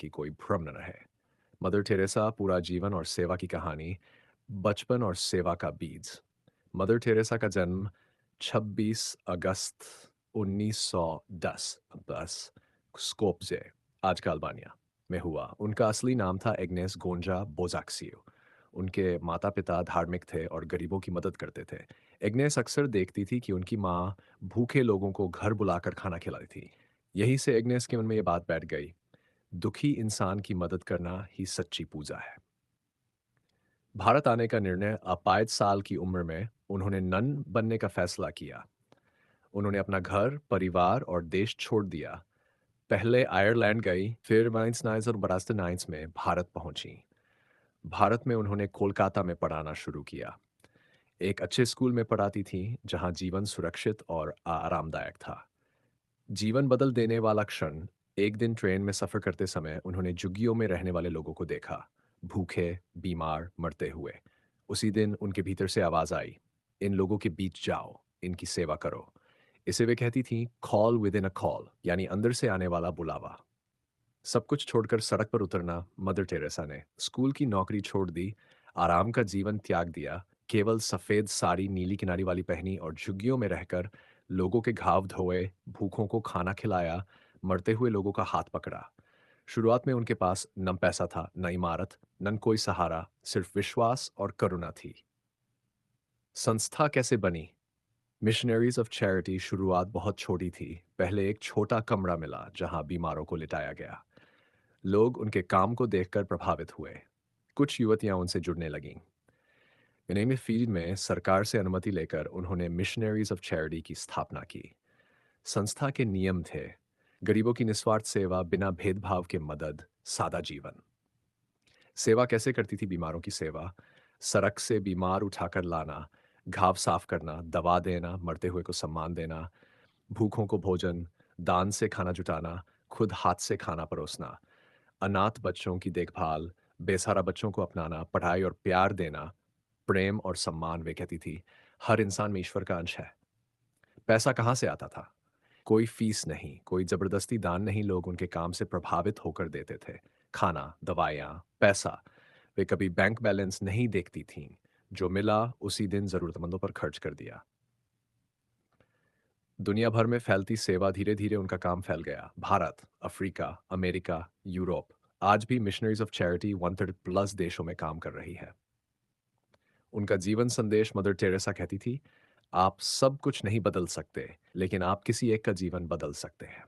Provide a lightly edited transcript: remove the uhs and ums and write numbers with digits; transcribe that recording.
कि कोई भ्रम न रहे। मदर टेरेसा पूरा जीवन और सेवा की कहानी, बचपन और सेवा का बीज। मदर टेरेसा का जन्म 26 अगस्त 1910 बस स्कोप्जे, आज का अल्बानिया में हुआ। उनका असली नाम था एग्नेस गोंजा बोजाक्सियो। उनके माता-पिता धार्मिक थे और गरीबों की मदद करते थे। एग्नेस अक्सर देखती थी कि उनकी माँ भूखे लोगों को घर बुलाकर खाना खिलाती थी। यहीं से एग्नेस के मन में ये बात बैठ गई, दुखी इंसान की मदद करना ही सच्ची पूजा है। भारत आने का निर्णय अपाइज साल की उम्र में उन्होंने नन बनने का फैसला किया। उन्होंने अपना घर, परिवार और देश छोड़ दिया। पहले आयरलैंड गई, फिर वाइन्स नाइट्स और बरास्टर नाइट्स में भारत पहुंची। भारत में उन्होंने कोलकाता में पढ़ाना शुरू किया। एक अच्छे स्कूल में पढ़ाती थी, जहां जीवन सुरक्षित और आरामदायक था। जीवन बदल देने वाला क्षण, एक दिन ट्रेन में सफर करते समय उन्होंने झुग्गियों में रहने वाले लोगों को देखा, भूखे, बीमार, मरते हुए। उसी दिन उनके भीतर से आवाज आई, इन लोगों के बीच जाओ, इनकी सेवा करो। इसे वे कहती थीं call with in a call, यानी अंदर से आने वाला बुलावा। सब कुछ छोड़कर सड़क पर उतरना मदर टेरेसा ने। स्कूल की नौकरी छोड़ दी, आराम का जीवन त्याग दिया, केवल सफेद साड़ी नीली किनारी वाली पहनी और झुग्गियों में रहकर लोगों के घाव धोए, भूखों को खाना खिलाया, मरते हुए लोगों का हाथ पकड़ा। शुरुआत में उनके पास न पैसा था, न इमारत, न कोई सहारा, सिर्फ विश्वास और करुणा थी। संस्था कैसे बनी? मिशनरीज ऑफ चैरिटी शुरुआत बहुत छोटी थी। पहले एक छोटा कमरा मिला जहां बीमारों को लिटाया गया। लोग उनके काम को देखकर प्रभावित हुए। कुछ युवतियां उनसे जुड़ने लगीं। इन्हीं फील्ड में सरकार से अनुमति लेकर उन्होंने मिशनरीज ऑफ चैरिटी की स्थापना की। संस्था के नियम थे, गरीबों की निस्वार्थ सेवा, बिना भेदभाव के मदद, सादा जीवन। सेवा कैसे करती थी? बीमारों की सेवा, सड़क से बीमार उठाकर लाना, घाव साफ करना, दवा देना, मरते हुए को सम्मान देना, भूखों को भोजन, दान से खाना जुटाना, खुद हाथ से खाना परोसना, अनाथ बच्चों की देखभाल, बेसहारा बच्चों को अपनाना, पढ़ाई और प्यार देना, प्रेम और सम्मान। वे कहती थी, हर इंसान में ईश्वर का अंश है। पैसा कहाँ से आता था? कोई फीस नहीं, कोई जबरदस्ती दान नहीं, लोग उनके काम से प्रभावित होकर देते थे। खाना, दवाइयाँ, पैसा। वे कभी बैंक बैलेंस नहीं देखती थीं। जो मिला उसी दिन जरूरतमंदों पर खर्च कर दिया। दुनिया भर में फैलती सेवा, धीरे धीरे उनका काम फैल गया। Bharat, Africa, America, Europe. आज भी मिशनरीज ऑफ चैरिटी 130 प्लस देशों में काम कर रही है। उनका जीवन संदेश, मदर टेरेसा कहती थी, आप सब कुछ नहीं बदल सकते, लेकिन आप किसी एक का जीवन बदल सकते हैं।